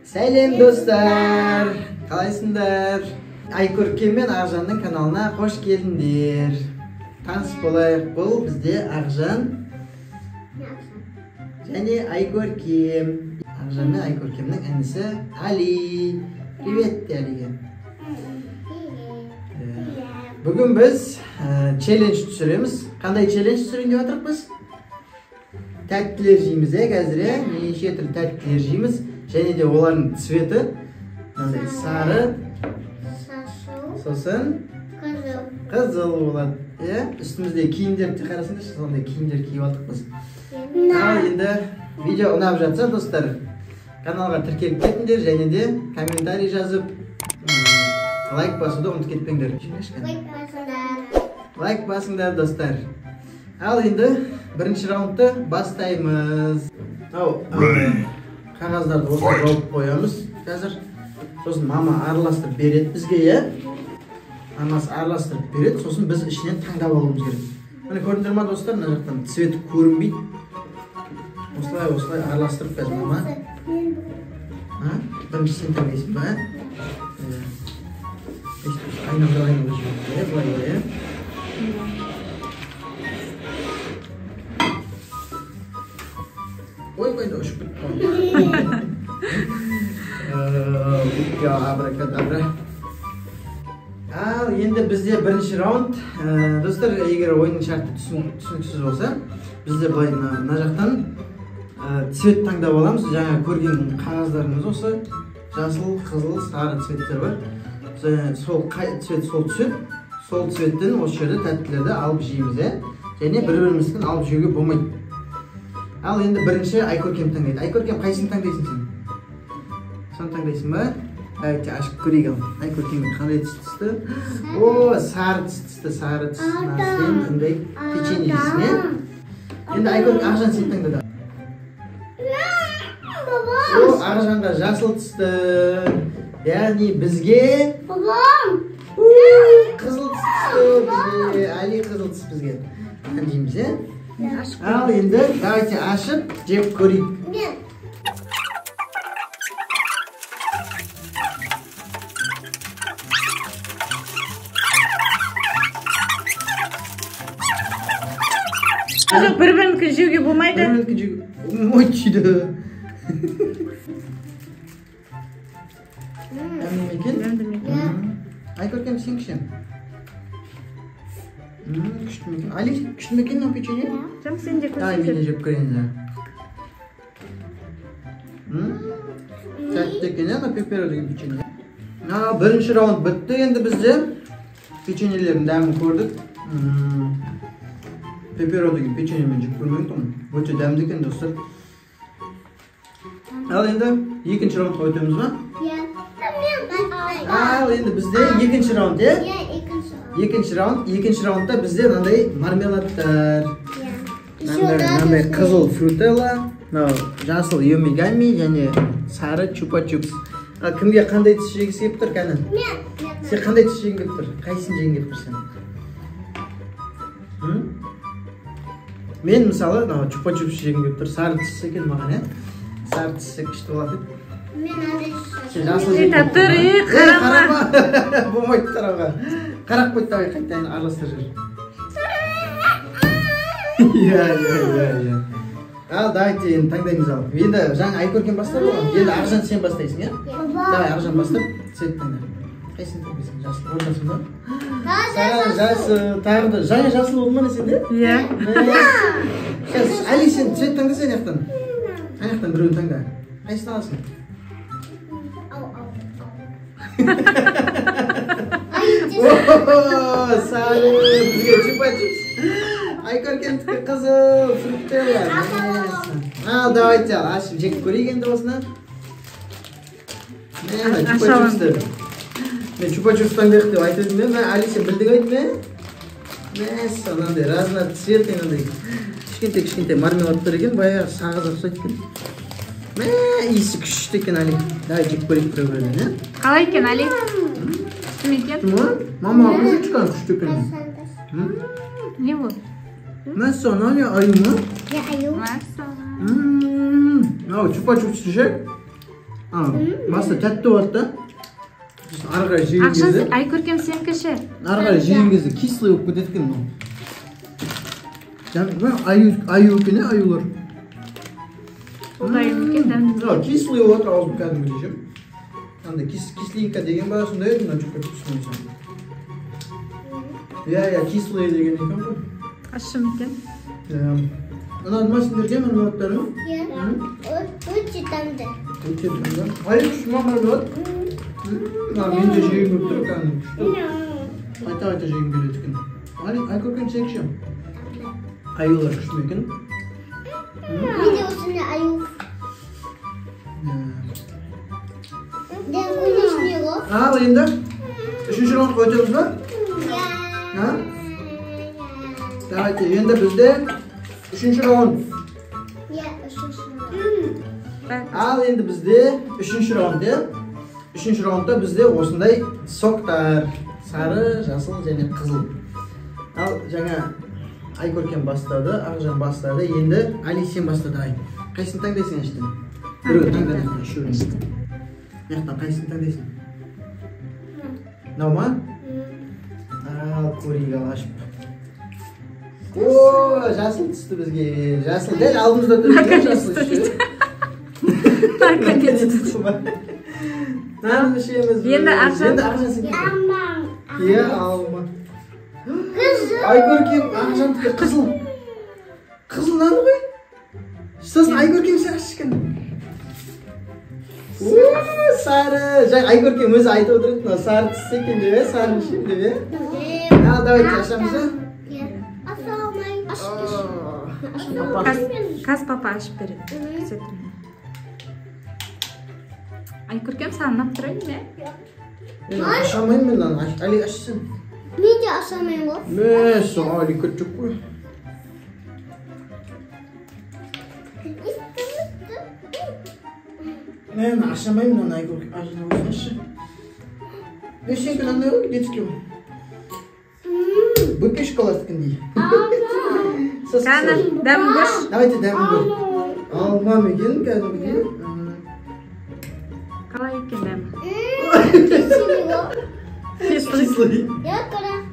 Сәлем достар, қалайсыңдар? Айкөркем мен Ақжанның каналына қош келдіңдер. Таныс болайық, бұл бізде Ақжан және Айкөркем. Ақжан мен Айкөркемнің інісі Али. Привет, Алиге. Бүгін біз челлендж түсіреміз. Қандай челлендж түсірейін деп отырмыз? Тәттілер жейміз, қазір, неше түрлі тәттілер жейміз. Және де олардың цветі сары, сосын қызыл болады. Үстімізде киімдерді қарасыңдар, сондай киімдер киіп алдық біз. Ал енді видео ұнап жатса, достар, каналға тіркеліп кетіңдер, және де комментарий жазып, лайк басуды ұмытып кетпеңдер. Лайк басыңдар, достар. Ал енді бірінші раундты бастаймыз. Қағаздарды осылай жауып қоямыз қазір. Сосын мама араластырып береді бізге, Мамасы араластырып береді, сосын біз ішінен таңдап алуымыз керек. Міне көрдіңдер ма, достар, мына жақтан цветі көрінбейді. Осылай араластырып қазір мама. Бірінші сен таңдайсың ба? Айналып жүреді, былай. Ой, ұшып кетті. Абракадабра. Ал енді бізде бірінші раунд. Достар, егер ойынның шарты түсініксіз болса, бізде былай мына жақтан цвет таңдап аламыз. Жаңа көрген қағаздарымыз осы жасыл, қызыл, сары цветтер бар. Сол цвет сол түсіп, сол цветтен осы жерде тәттілерді алып жейміз, және бір-бірімізден алып жеуге болмайды. Ал енді бірінші Айкөркем таңдайды. Айкөркем, қайсысын таңдайсың сен? Соны таңдайсың ба? Әйтті, ашып көрейік ал. Айкөркемнің қандай түсті? О, сары түсті, сары түсті. Сен үндей печенье жейсің, Енді Айкөркем, Ақжан сен таңдады. О, Ақжанға жасыл түсті. Яғни бізге... Қызыл түсті бізге. Али қызыл түсті бізге. Жейміз, Ал енді, давайте ашып, жеп көрейік. Бір-бірінікі жеуге болмайды? Бір-бірінікі жеуге болмайды жейді. Айкөркем, сен кішен? Күшті мекен. Али, күшті мекен мынау печенье? Жам, сен де көрсетіп. Мен де жеп көрейін. Тәтті екен, мына пеперо деген печенье. Бірінші раунд бітті, енді бізде печеньелердің дәмін көрдік. Пеперо деген печеньемен жеп көрмеген, өте дәмді екен, достар. Ал енді екінші раундқа өтеміз ба? Ал енді бізде екінші раунд, Екінші раундта бізде мынандай мармеладтар. Мынандай қызыл фрутелла, жасыл йомигами және сары чупа-чупс. Кімге қандай түс жегісі кеп тұр, кәні? Сен қандай түс жеген кеп тұр? Қайсын жеген кеп тұр сен? Мен мысалы чупа-чупс жеген кеп тұр. Сары түс екен маған, Сары түс күшті болады. Қарама! Болмайды қарауға. Қарақ қойды давай, қайтайын араластыр жүр. Ал, давайте енді таңдаймыз ал. Енді жаңа Айкөркем бастап оған. Енді Ақжан сен бастайсың, Давай, Ақжан бастап, цвет таңда. Қайсын таңдайсың? Жасыл, ол жасыл ба? Жасыл, тағы да. Жаңа жасыл болды ма не сенде? Али, сен цвет таңдайсың аяқтан. Аяқтан біреуін таңда. Қайсын аласың? Сары, бізге чупа-чупс. Айкөркемдікі қызыл, фруттелла. Ал, давайте ал, ашып жек көрейік енді осыны. Чупа-чупсты. Мен чупа-чупс таңдайық деп айтып едім, Али, сен білдік айтып, Мынандай, разный цвет, кішкентай мармеладтар екен, баяғы сағыз ұқсайды екен. Иісі күшті екен, Али. Давай жек көрейік бір-бірінен, Қалай екен, Али? Күшті ме екен? Мама, өзі шыққан күшті екен. Не бұл? Мәссаған, Али, аю ма? Аю. Мәссаған. Чупа-чупс жек. Masa tәтті болады да. Ары қарай жеген кезде. Ақшасы Айкөркем сенікіші. Ары қарай жеген кезде кислый болып кетеді екен мынау. Аю екен, аюлар. Аю екен, дәмді. Кислый болады, ауызым кәдімгідей ше. Андай кисленька деген ба сондай еді, мына жүкке түсінесің. Я кислый деген екен ғой. Ашым екен. Ұнады ма сендерге мармелаттарың? Өте таңды. Өте таңды. Ай, күшті ма мармелат? Мен де жегім көп тұр кәдімгі күшті. Қайта жегім келеді екен. Айкөркем сенікші? Аюлар күшті ме екен? Мен де осыны аю. Ал енді үшінші раундқа өтеміз ба? Давайте, енді бізде үшінші раунд. Ал енді бізде үшінші раунд. Үшінші раундта бізде осындай соктар. Сары, жасыл және қызыл. Ал жаңа Айкөркем бастады, Ақжан бастады. Енді Али сен бастады. Қайсысын таңдайсың әштен? Біреу таңдайсың, үшеуін. Яқтан қайсысын таңдайсың? Мынау ма? Ал, көрейік алашып. Жасыл түсті бізге. Жасыл дәл алдымызда тұрды. Нағыз ішеміз. Енді Ақжан. Е, алма. Айкөркем, Ақжандікі қызыл. Қызыл наны ғой? Сосын Айкөркем сен ашышқан. Сары. Жай Айкөркем өзі айтып отырды, сары түссе екен деп, сары ішем деп. Ал, давайте ашамыз. Қаз папа ашып береді. Айкөркем сағынап тұрайын бе? Мен ашамайын мен лан, Али ашсын. Мен де ашамайын ғой. Мәс, Али көтчік қой. Мен ашамайын мен Айкөркем, ажына өзінші. Мен сенкі нандай ғой, детский ғой. Бүкке шоколадтыкін дей. Кәні, дәмін көш. Давайте дәмін көр. Алмам екен, кәдімгі. Қалай екен дәмі? Кислый. Я гранат.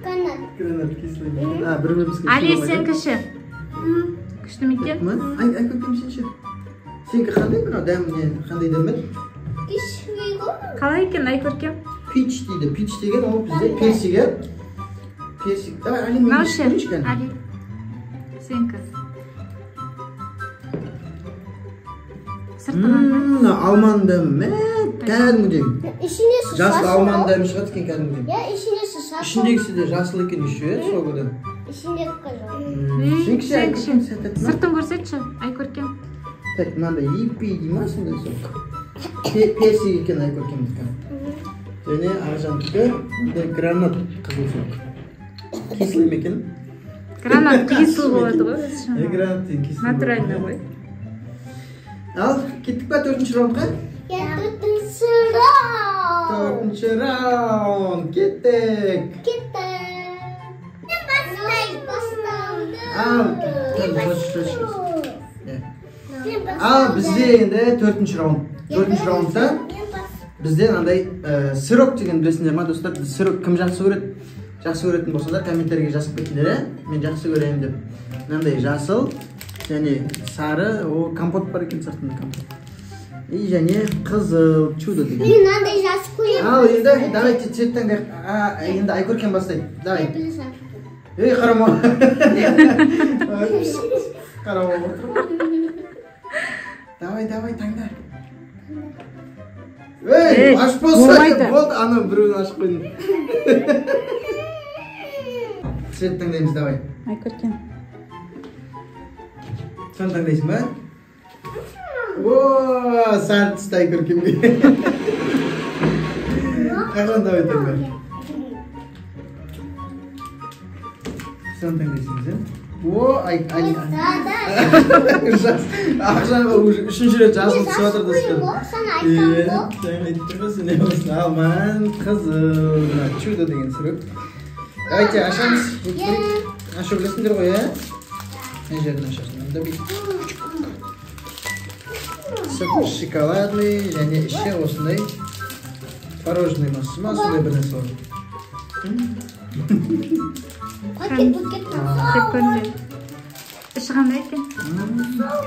Гранат кислый. Бір-бірімізге. Али сен кіші. Күшті ме екен? Айкөркем сенші. Сенкі қандай мынау дәміне, қандай дәмі? Кіші ғой. Қалай екен Айкөркем? Пич дейді. Пич деген ол бізде персигі. Персик. Давай, Али, мен ішкен. Али. Сенкі. Сыртынан да? Алман дәмі. Кәдімгідей. İçine su Жасыл сасу. алман дәмі шығады екен кәдімгідей. Ya içine su сасу. Ішіндегісі де жасыл екен еще, соғыды. İçinde kızıl. Сенкіші Айкөркем сәтті ма? Сыртын көрсетші, Айкөркем. Тәт, мынандай еппей дей ма сондай соқ. Персик екен Айкөркемдікі. Және Ақжандікі гранат қызыл соқ. Кислый ме екен? Гранат кесіл болады ғой. Гранат деген кислый. Натуральный ғой. Ал, кеттік па төртінші раундқа? Ya tutun rauнд. Төртінші раунд, кеттік. Gitti. Ал, Ал, бізде енді төртінші раунд. Төртінші раундта бізде мынандай сырок деген білесіңдер ма достар? Сырок кім жақсы көреді? Жақсы көретін болсаңдар комменттерге жазып кетіңдер, мен жақсы көремін деп. Мынандай жасыл және сары, о компот бар екен сыртында компот. И және қызыл чудо деген. Мен мынандай жазып қоямын. Ал, енді давайте цвет таңдайық. Енді Айкөркем бастайды. Давай. Ей, қарама. Қарама отыр. Давай, таңда. Ей, ашып болса, болды, ана біреуін ашып қойдым. Цвет таңдаймыз, давай. Айкөркем. Сон таңдайсың ба? Ооо, сары түсті Айкөркемге. Қашан давай таңда. Сон таңдайсың, сен? Ооо, Али. Ақжанға үшінші рет жазылып түсіп жатыр достар. Sana айтқан ғой. Жаңа айтып тұрмын, сен не болсын, алман, қызыл, чудо деген сұрып. Давайте, ашамыз. Ашу білесіңдер ғой, ә? Мен жерден ашасың. шоколадный, және іші осындай творожный ма, сондай бір нәрсе бар. Пакет букет. Деп көрінеді. Іші қандай екен?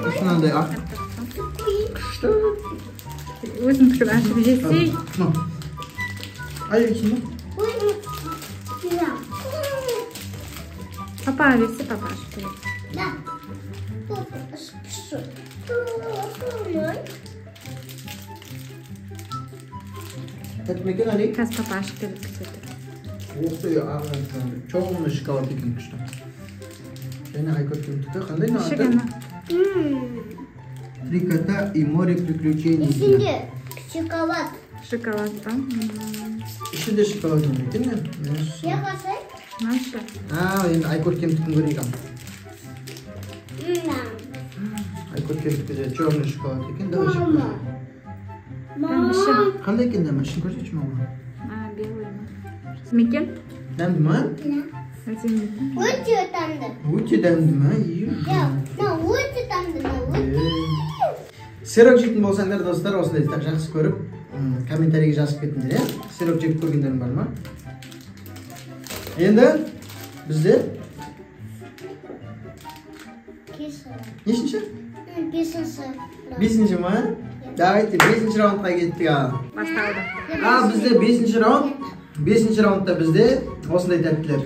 Осындай ақ. Өзіңдікін ашып жесей. Ай, екшін ба? Папа берсе, папа ашып береді. Да. Тәтті ме екен, Али? Қазір папа ашып береді кіседі. Оқты, чоғылны шоколад екен күшті. Және айкөркемдікі қандай ма? Іші ғана. 3 кота и море приключений. İçinde şokolat. Шоколад ба? Ішінде шоколад ме екен, не? Ne kadar? Наша. Енді айкөркемдікін көрейік ал. Айкөркемдікі же черный шоколад екен, да? Mama. Қандай екен дәмі? Ішін көрсетші мама. Белый ма? Смекен? Дәмді ма? Әсем екен. Өте tandı. Өте дәмді ма? Ya, өте tandı. Сирок жейтін болсаңдар, достар, осындай жақсы көріп, комментарийге жазып кетіңдер, иә? Сирок жеп көргендерің бар ма? Енді бізде нешінші? Бесінші ма? Давайте, 5-ші раундқа кеттік ал. Басталды. Бізде 5-ші раунд. 5-ші раундта бізде осындай тәттілер.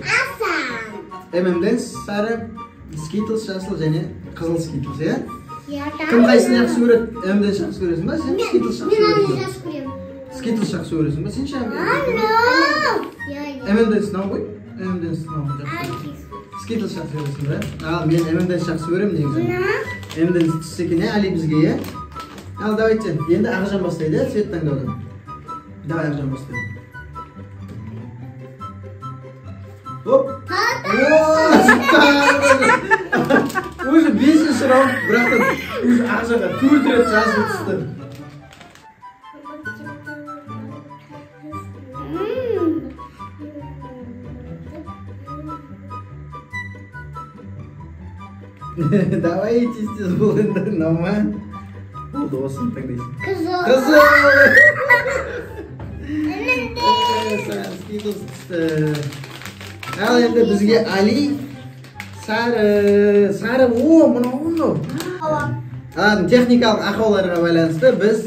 M&M's сары, Skittles жасыл және қызыл Skittles, иә? Кім қайсыны жақсы көреді? M&M's жақсы көресің ба? Сен Skittles жақсы көресің ба? Skittles жақсы көресің ба? Сен ше M&M's нау ғой? M&M's нау жақсы көресің. Skittles жақсы көресің ба? Мен M&M's жақсы көремін негізі. M&M's түсі екен, Али бізге, иә? Ал, давайте, енді Ақжан бастайды, цвет таңдаудан. Давай, Ақжан бастайды. Оп! Уже 5-ші раунд, бірақ уже Ақжанға 4 рет жазылып түсті. Давай, тез-тез бол енді, наума. Болды, осыны таңдайсың. Қызыл. Қызыл! Саған Skittles түсті. Ал енді бізге Али сары, мынау. Техникалық ақауларға байланысты біз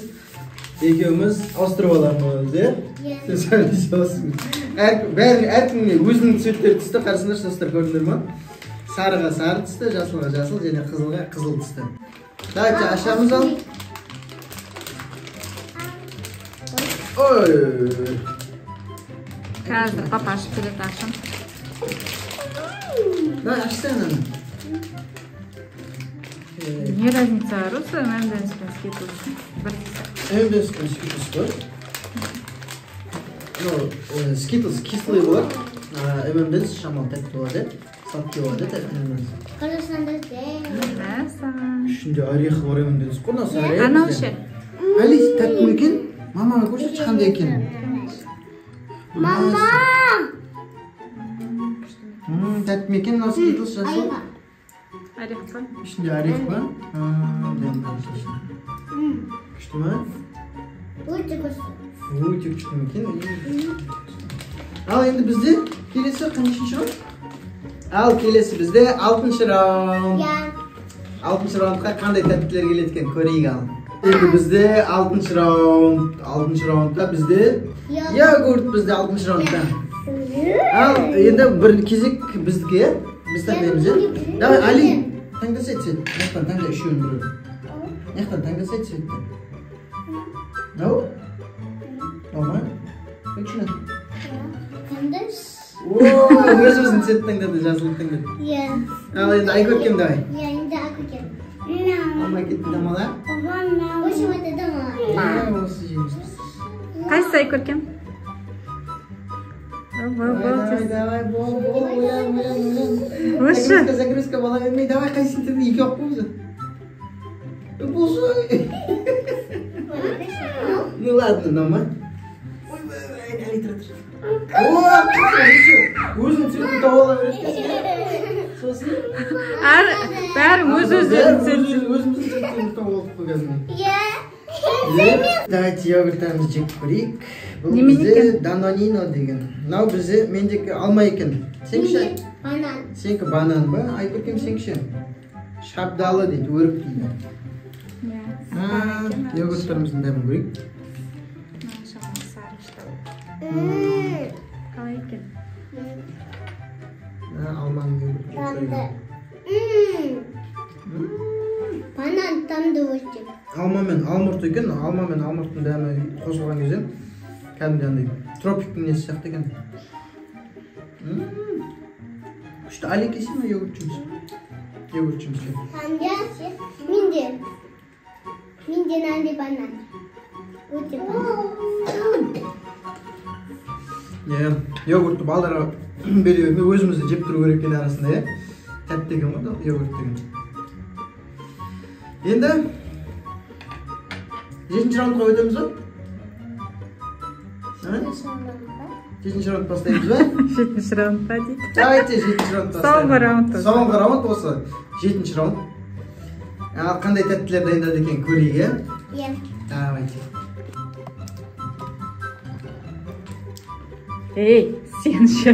екеуміз ауыстырып аламыз, иә? Сен сөйлесе осың. Әркімге өзінің цветтері түсті, қарсыңдар достар, көрдіңдер ма? Сарыға сары түсті, жасылға жасыл және қызылға қызыл түсті. Давайте ашамыз ал. Ой. Қазір папа ашып береді ашам. Давай, ашсana. Не разница, Русы, M&M's пен Skittles. M&M's пен Skittles бар. Skittles кислый болады, M&M's шамал тәтті болады, сладкий болады, M&M's. Қазақстанда де. Ішінде орехы бар M&M's. Қонасы орехы. Анау ше. Али, тәтті ме екен? Мамаға көрсетші қандай екен? Мама! Тәтті ме екен, мынау Skittles жасыл? Орех па? İçinde орех ба? Күшті ма? Өте күшті. Өте күшті ме екен? Ал енді бізде келесі қаншыншы раунд? Ал келесі бізде 6-шы раунд. 6-шы раундқа қандай тәттілер келеді екен, көрейік ал. Енді бізде 6-шы раунд. 6-шы раундта бізде йогурт бізде 6-шы раундта. Ал енді бір кезек біздікі, біз таңдаймыз, е? Давай, Али, таңдасай цвет. Нақтан таңда үшеуін көріп. Нақтан таңдасай цветтен. Нау? Нау ма? Көкшіні? Қандай? Өз-өзін цвет таңдады, жасылық таңдады. Ал енді Айкөркем давай. Енді Айкөркем. Алмай кетті дамала. Осы өте дамала. Осы жеміз. Қайсысы Айкөркем? Давай, бол, ойлан. Осы. Загрузка бала бермей, давай қайсың теді, екі оқ болсы. Болсы. Ну ладно, нама. Али, тұр. Өзің цветін тауала бересің. Сосын? Бәрі өз-өзін цветін. Өзіміздің цветін тауалып қойған. Давайте йогуртымызды жеп көрейік. Бұл Немен бізде екен? Данонино деген. Мынау бізде мендегі алма екен. Сенкіші? Банан. Сенікі банан ба? Айкөркем сенкіші? Шабдалы дейді, өрік дейді. Йогурттарымыздың дәмін көрейік. Қалай екен? Алманың йогурты. Тамды. Банан тамды өтіп. Алма мен алмұрт екен. Алма мен алмұрттың дәмі қосылған кезде кәдімгі андай тропиктің несі сияқты екен. Күшті али кесе ме йогуртчымыз? Йогуртчымыз ше. Менде нанды банан. Өте банан. Йогуртты балдарға бере бермей өзімізді жеп тұру керек екен арасында, е? Тәтті деген ғой, йогурт деген. Енді 7-ші раундқа өтеміз ба? 7-ші раунд бастаймыз ба? 7-ші раунд па дейді. Давайте 7-ші раунд бастаймыз. Соңғы раунд осы. Соңғы раунд осы. 7-ші раунд. Қандай тәттілер дайындады екен көрейік, е? Иә. Давайте. Ей, сен ше.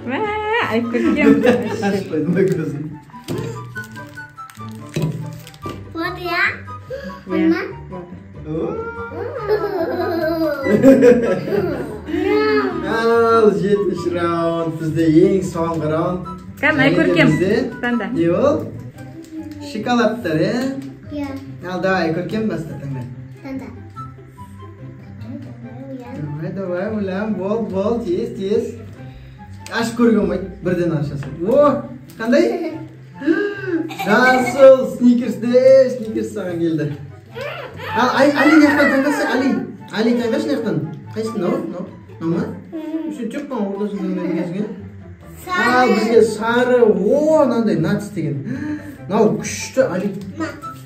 Мә, Айкөркем. Ашып қойдым ба көзін? Вот я. Мама. Ал, 7-ші раунд. Бізде ең соңғы раунд. Кәм, Айкөркем. Таңда. Не ол? Шоколадтар, е? Иә. Ал, давай, Айкөркем баста таңда. Танда. Давай, ойлам, бол, тез. Ашып көрген қойды, бірден ашасың. О, қандай? Жасыл, сникерс саған келді. Ал, Али наяқтан таңдасы, Али таңдашы наяқтан. Қайсын, нау ма? Үші жоқ па, ордасың таңдайын. Ал, бізге сары, нандай, нац деген. Нау, күшті, Али.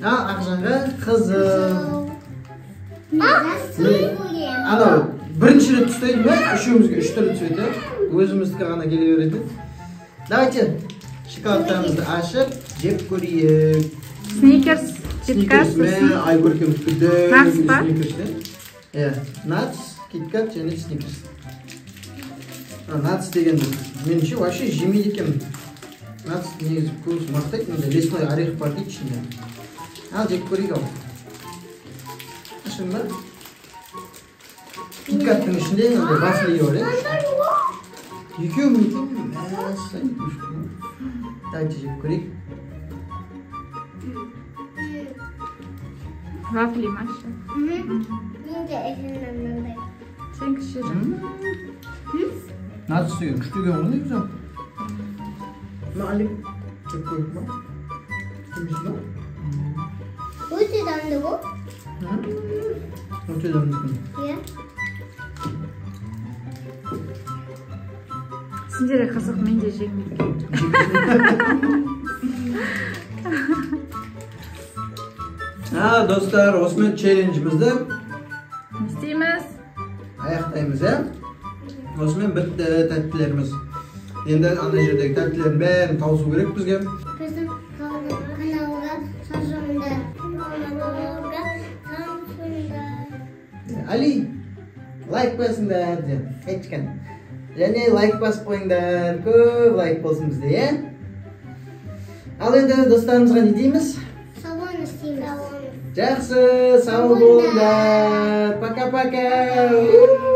Ал, Ақжанға қызыл. Анау, бірінші рет тұстайды ма? Үшеумізге 3 түрлі түседі. Өзіміздікі ғана келе береді. Давайте, шоколадтарымызды ашып, жеп көрейік. Сникерс, киткат. Айкөркем күді. Нац па? Нац, киткат және сникерс. Нац деген меніңше вообще жемейді екен. Нац негізі көбісі мақтайды, лесной орех бар дейді ішінде. Ал, жеп көрейік ау. Ашын ба? Киткаттың ішінде басылығы бар, е? Екеу мүмкін, мәссай күшті. Дайте жеп көрейік. Вафли маша. Менде әжімнен мындай. Сен кішірі. Нац деген күшті деген ғой, не güzel. Али, жеп көрейік ба? Кеміз ба? Өте дамды бұл. Өте дамды. Иә. Сендерге қызық, мен де жеңмейді. Достар, осымен челленджімізді Не істейміз? аяқтаймыз, е? Осымен бітті тәттілеріміз. Енді ана жердегі тәттілердің бәрін тауысу керек бізге. Біздің каналға сазымдар. Али, лайк басыңдар, деп. Қайтқан. Және лайк басып қойыңдар. Көп лайк болсын бізде, е? Ал енді достарымызға не дейміз? Салон істейміз. Жақсы, сау болыңдар. Пока-пока.